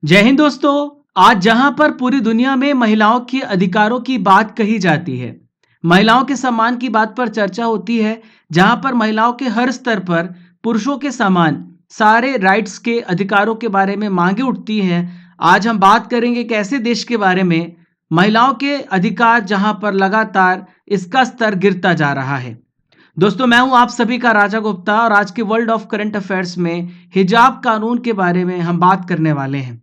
जय हिंद दोस्तों। आज जहां पर पूरी दुनिया में महिलाओं के अधिकारों की बात कही जाती है, महिलाओं के सम्मान की बात पर चर्चा होती है, जहां पर महिलाओं के हर स्तर पर पुरुषों के समान सारे राइट्स के अधिकारों के बारे में मांगे उठती हैं। आज हम बात करेंगे एक ऐसे देश के बारे में, महिलाओं के अधिकार जहां पर लगातार इसका स्तर गिरता जा रहा है। दोस्तों, मैं हूं आप सभी का राजा गुप्ता और आज के वर्ल्ड ऑफ करंट अफेयर्स में हिजाब कानून के बारे में हम बात करने वाले हैं।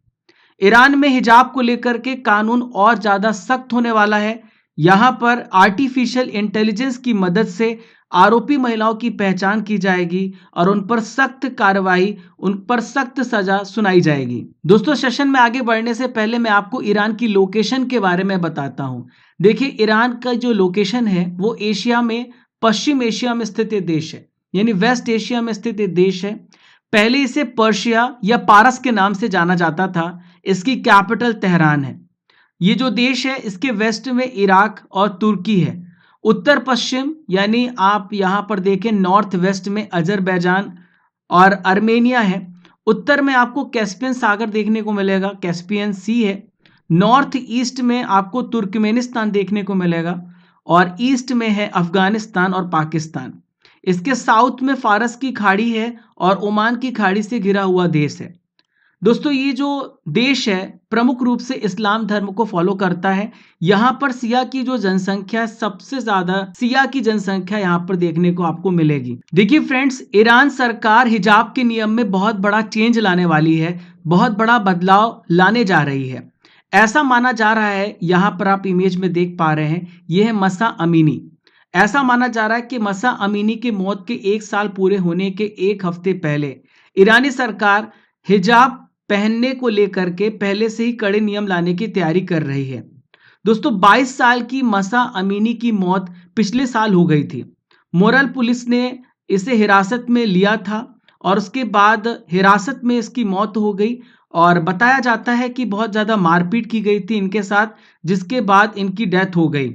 ईरान में हिजाब को लेकर के कानून और ज्यादा सख्त होने वाला है। यहां पर आर्टिफिशियल इंटेलिजेंस की मदद से आरोपी महिलाओं की पहचान की जाएगी और उन पर सख्त कार्रवाई, उन पर सख्त सजा सुनाई जाएगी। दोस्तों, सेशन में आगे बढ़ने से पहले मैं आपको ईरान की लोकेशन के बारे में बताता हूं। देखिए, ईरान का जो लोकेशन है वो एशिया में, पश्चिम एशिया में स्थित एक देश है, यानी वेस्ट एशिया में स्थित एक देश है। पहले इसे पर्शिया या पारस के नाम से जाना जाता था। इसकी कैपिटल तेहरान है। ये जो देश है इसके वेस्ट में इराक और तुर्की है। उत्तर पश्चिम यानी आप यहां पर देखें, नॉर्थ वेस्ट में अजरबैजान और अर्मेनिया है। उत्तर में आपको कैस्पियन सागर देखने को मिलेगा, कैस्पियन सी है। नॉर्थ ईस्ट में आपको तुर्कमेनिस्तान देखने को मिलेगा और ईस्ट में है अफगानिस्तान और पाकिस्तान। इसके साउथ में फारस की खाड़ी है और ओमान की खाड़ी से घिरा हुआ देश है। दोस्तों, ये जो देश है प्रमुख रूप से इस्लाम धर्म को फॉलो करता है। यहाँ पर सिया की जो जनसंख्या, सबसे ज्यादा सिया की जनसंख्या यहाँ पर देखने को आपको मिलेगी। देखिए फ्रेंड्स, ईरान सरकार हिजाब के नियम में बहुत बड़ा चेंज लाने वाली है, बहुत बड़ा बदलाव लाने जा रही है। ऐसा माना जा रहा है, यहाँ पर आप इमेज में देख पा रहे हैं, ये है मसा अमीनी। ऐसा माना जा रहा है कि मसा अमीनी की मौत के 1 साल पूरे होने के 1 हफ्ते पहले ईरानी सरकार हिजाब पहनने को लेकर के पहले से ही कड़े नियम लाने की तैयारी कर रही है। दोस्तों, 22 साल की मसा अमीनी की मौत पिछले साल हो गई थी। मोरल पुलिस ने इसे हिरासत में लिया था और उसके बाद हिरासत में इसकी मौत हो गई और बताया जाता है कि बहुत ज़्यादा मारपीट की गई थी इनके साथ, जिसके बाद इनकी डेथ हो गई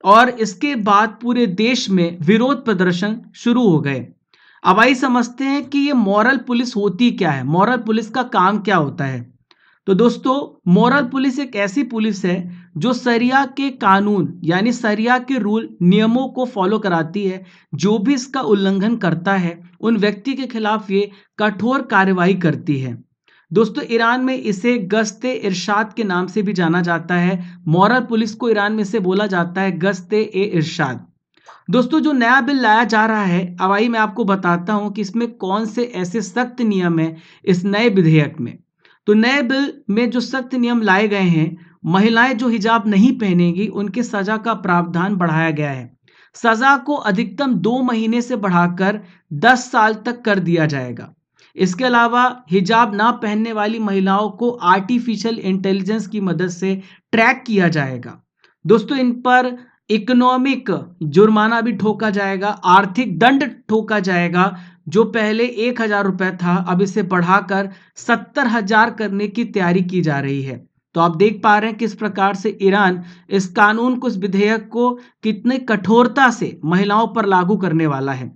और इसके बाद पूरे देश में विरोध प्रदर्शन शुरू हो गए। अब आइए समझते हैं कि ये मॉरल पुलिस होती क्या है, मॉरल पुलिस का काम क्या होता है। तो दोस्तों, मॉरल पुलिस एक ऐसी पुलिस है जो शरिया के कानून यानी शरिया के रूल नियमों को फॉलो कराती है। जो भी इसका उल्लंघन करता है उन व्यक्ति के खिलाफ ये कठोर कार्रवाई करती है। दोस्तों, ईरान में इसे गश्ते इरशाद के नाम से भी जाना जाता है। मॉरल पुलिस को ईरान में से बोला जाता है गश्ते ए इरशाद। दोस्तों, जो नया बिल लाया जा रहा है, अब आइए मैं आपको बताता हूं कि इसमें कौन से ऐसे सख्त नियम हैं इस नए विधेयक में। तो नए बिल में जो सख्त नियम लाए गए हैं, महिलाएं जो हिजाब नहीं पहनेगी उनके सजा का प्रावधान बढ़ाया गया है। सजा को अधिकतम 2 महीने से बढ़ाकर 10 साल तक कर दिया जाएगा। इसके अलावा हिजाब ना पहनने वाली महिलाओं को आर्टिफिशियल इंटेलिजेंस की मदद से ट्रैक किया जाएगा। दोस्तों, इन पर इकोनॉमिक जुर्माना भी ठोका जाएगा, आर्थिक दंड ठोका जाएगा। जो पहले 1,000 रुपए था, अब इसे बढ़ाकर 70,000 करने की तैयारी की जा रही है। तो आप देख पा रहे हैं किस प्रकार से ईरान इस कानून को, इस विधेयक को कितने कठोरता से महिलाओं पर लागू करने वाला है।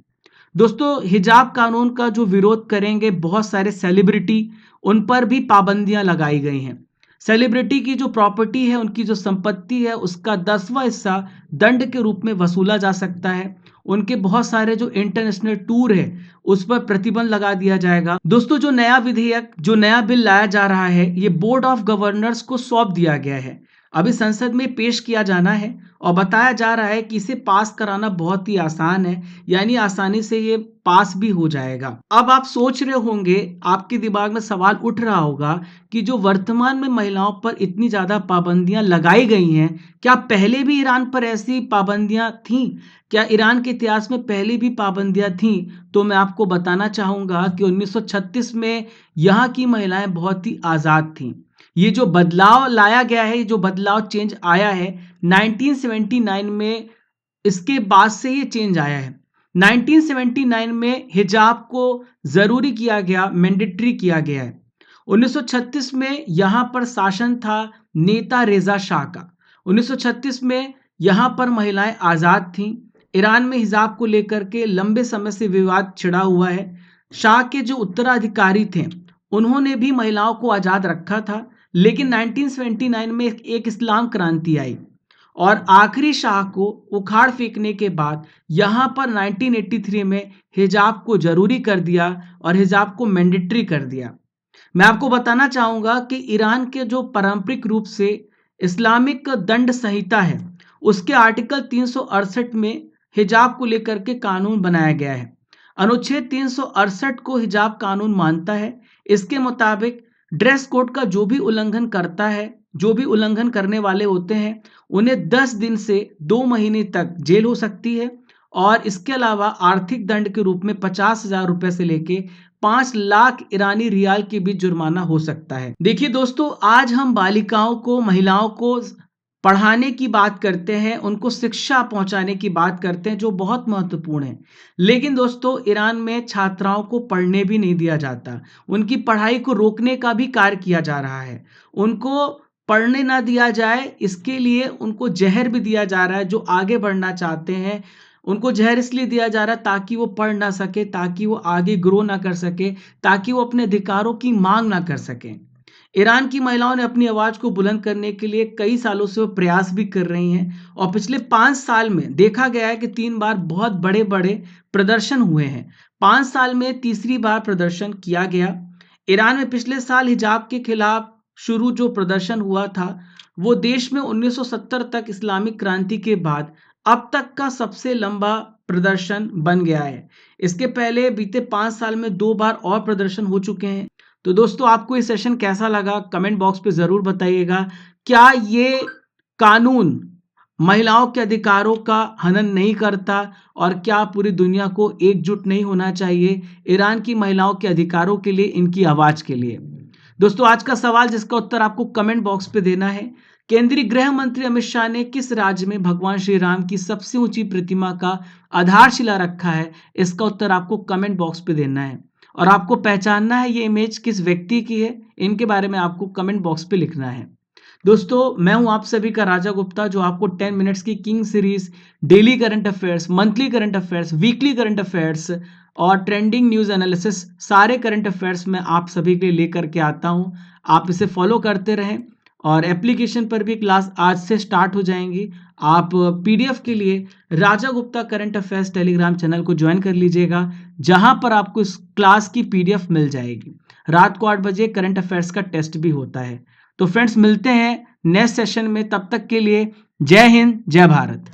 दोस्तों, हिजाब कानून का जो विरोध करेंगे बहुत सारे सेलिब्रिटी, उन पर भी पाबंदियां लगाई गई हैं। सेलिब्रिटी की जो प्रॉपर्टी है, उनकी जो संपत्ति है, उसका 10वां हिस्सा दंड के रूप में वसूला जा सकता है। उनके बहुत सारे जो इंटरनेशनल टूर है उस पर प्रतिबंध लगा दिया जाएगा। दोस्तों, जो नया विधेयक, जो नया बिल लाया जा रहा है, ये बोर्ड ऑफ गवर्नर्स को सौंप दिया गया है। अभी संसद में पेश किया जाना है और बताया जा रहा है कि इसे पास कराना बहुत ही आसान है, यानी आसानी से ये पास भी हो जाएगा। अब आप सोच रहे होंगे, आपके दिमाग में सवाल उठ रहा होगा कि जो वर्तमान में महिलाओं पर इतनी ज्यादा पाबंदियां लगाई गई हैं, क्या पहले भी ईरान पर ऐसी पाबंदियां थीं? क्या ईरान के इतिहास में पहले भी पाबंदियां थीं? तो मैं आपको बताना चाहूंगा कि 1936 में यहाँ की महिलाएं बहुत ही आजाद थीं। ये जो बदलाव लाया गया है, ये जो बदलाव चेंज आया है 1979 में, इसके बाद से ये चेंज आया है। 1979 में हिजाब को जरूरी किया गया, मैंडेटरी किया गया है। 1936 में यहां पर शासन था नेता रेजा शाह का। 1936 में यहां पर महिलाएं आजाद थीं। ईरान में हिजाब को लेकर के लंबे समय से विवाद छिड़ा हुआ है। शाह के जो उत्तराधिकारी थे उन्होंने भी महिलाओं को आज़ाद रखा था। लेकिन 1979 में एक इस्लाम क्रांति आई और आखिरी शाह को उखाड़ फेंकने के बाद यहाँ पर 1983 में हिजाब को जरूरी कर दिया और हिजाब को मैंडेटरी कर दिया। मैं आपको बताना चाहूंगा कि ईरान के जो पारंपरिक रूप से इस्लामिक दंड संहिता है, उसके आर्टिकल 368 में हिजाब को लेकर के कानून बनाया गया है। अनुच्छेद 368 को हिजाब कानून मानता है। इसके मुताबिक ड्रेस कोड का जो भी उल्लंघन करता है, जो भी उल्लंघन करने वाले होते हैं, उन्हें 10 दिन से 2 महीने तक जेल हो सकती है और इसके अलावा आर्थिक दंड के रूप में 50,000 रुपए से लेके 5 लाख ईरानी रियाल के बीच जुर्माना हो सकता है। देखिए दोस्तों, आज हम बालिकाओं को, महिलाओं को पढ़ाने की बात करते हैं, उनको शिक्षा पहुंचाने की बात करते हैं, जो बहुत महत्वपूर्ण है। लेकिन दोस्तों, ईरान में छात्राओं को पढ़ने भी नहीं दिया जाता। उनकी पढ़ाई को रोकने का भी कार्य किया जा रहा है। उनको पढ़ने ना दिया जाए, इसके लिए उनको जहर भी दिया जा रहा है। जो आगे बढ़ना चाहते हैं, उनको जहर इसलिए दिया जा रहा है ताकि वो पढ़ ना सके, ताकि वो आगे ग्रो ना कर सके, ताकि वो अपने अधिकारों की मांग ना कर सके। ईरान की महिलाओं ने अपनी आवाज को बुलंद करने के लिए कई सालों से वो प्रयास भी कर रही हैं और पिछले 5 साल में देखा गया है कि 3 बार बहुत बड़े बड़े प्रदर्शन हुए हैं। 5 साल में तीसरी बार प्रदर्शन किया गया। ईरान में पिछले साल हिजाब के खिलाफ शुरू जो प्रदर्शन हुआ था, वो देश में 1970 तक इस्लामिक क्रांति के बाद अब तक का सबसे लंबा प्रदर्शन बन गया है। इसके पहले बीते 5 साल में 2 बार और प्रदर्शन हो चुके हैं। तो दोस्तों, आपको ये सेशन कैसा लगा कमेंट बॉक्स पे जरूर बताइएगा। क्या ये कानून महिलाओं के अधिकारों का हनन नहीं करता और क्या पूरी दुनिया को एकजुट नहीं होना चाहिए ईरान की महिलाओं के अधिकारों के लिए, इनकी आवाज के लिए? दोस्तों, आज का सवाल जिसका उत्तर आपको कमेंट बॉक्स पे देना है, केंद्रीय गृह मंत्री अमित शाह ने किस राज्य में भगवान श्री राम की सबसे ऊंची प्रतिमा का आधारशिला रखा है? इसका उत्तर आपको कमेंट बॉक्स पे देना है और आपको पहचानना है ये इमेज किस व्यक्ति की है। इनके बारे में आपको कमेंट बॉक्स पे लिखना है। दोस्तों, मैं हूं आप सभी का राजा गुप्ता, जो आपको 10 मिनट्स की king series, daily current affairs, monthly current affairs, weekly current affairs और ट्रेंडिंग न्यूज एनालिसिस, सारे करंट अफेयर्स में आप सभी के लिए लेकर के आता हूं। आप इसे फॉलो करते रहें और एप्लीकेशन पर भी क्लास आज से स्टार्ट हो जाएंगी। आप पीडीएफ के लिए Raja Gupta current affairs Telegram channel को ज्वाइन कर लीजिएगा, जहां पर आपको इस क्लास की पीडीएफ मिल जाएगी। रात को 8 बजे करंट अफेयर्स का टेस्ट भी होता है। तो फ्रेंड्स, मिलते हैं नेक्स्ट सेशन में। तब तक के लिए जय हिंद, जय भारत।